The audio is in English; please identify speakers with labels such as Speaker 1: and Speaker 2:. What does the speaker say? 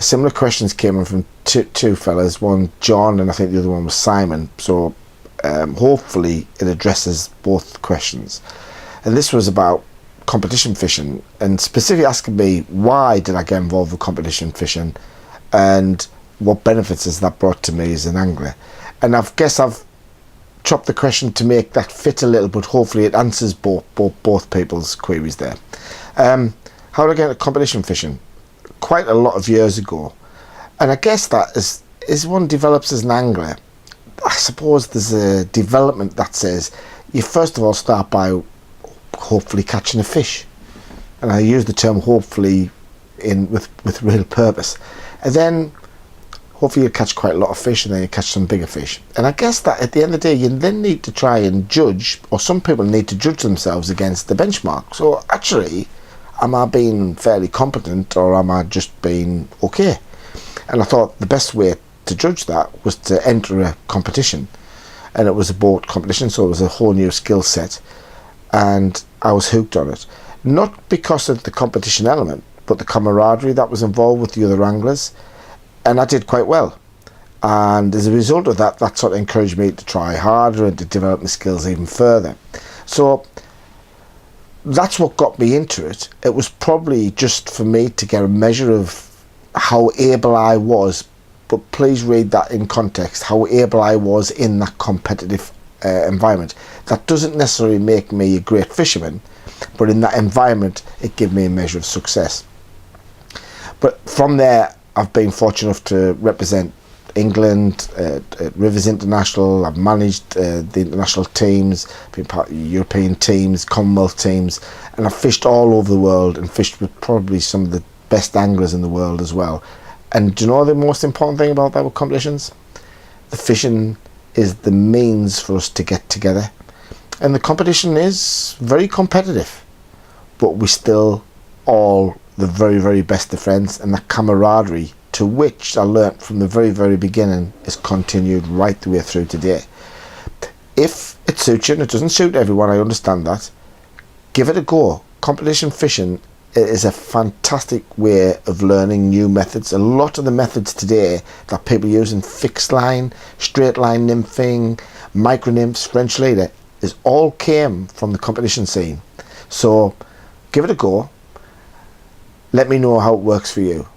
Speaker 1: similar questions came in from two fellas, one John and I think the other one was Simon. So hopefully it addresses both questions. And this was about competition fishing, and specifically asking me why did I get involved with competition fishing and what benefits has that brought to me as an angler. And I guess I've chopped the question to make that fit a little, but hopefully it answers both people's queries there. How did I get into competition fishing? Quite a lot of years ago, and I guess that as one develops as an angler, I suppose there's a development that says you first of all start by hopefully catching a fish, and I use the term hopefully with real purpose, and then hopefully you catch quite a lot of fish, and then you catch some bigger fish. And I guess that at the end of the day you then need to try and judge, or some people need to judge themselves against the benchmark. So actually, am I being fairly competent, or am I just being okay? And I thought the best way to judge that was to enter a competition, and it was a boat competition, so it was a whole new skill set, and I was hooked on it. Not because of the competition element, but the camaraderie that was involved with the other anglers, and I did quite well. And as a result of that, that sort of encouraged me to try harder and to develop my skills even further. So that's what got me into it. It was probably just for me to get a measure of how able I was, but please read that in context, how able I was in that competitive environment. That doesn't necessarily make me a great fisherman, but in that environment it gave me a measure of success. But from there I've been fortunate enough to represent England at Rivers International. I've managed the international teams, been part of European teams, Commonwealth teams, and I've fished all over the world and fished with probably some of the best anglers in the world as well. And do you know the most important thing about that with competitions? The fishing is the means for us to get together, and the competition is very competitive, but we still all the very, very best of friends, and that camaraderie, to which I learnt from the very, very beginning, is continued right the way through today. If it suits you, and it doesn't suit everyone, I understand that, give it a go. Competition fishing is a fantastic way of learning new methods. A lot of the methods today that people use in fixed line, straight line nymphing, micro nymphs, French leader, is all came from the competition scene. So give it a go. Let me know how it works for you.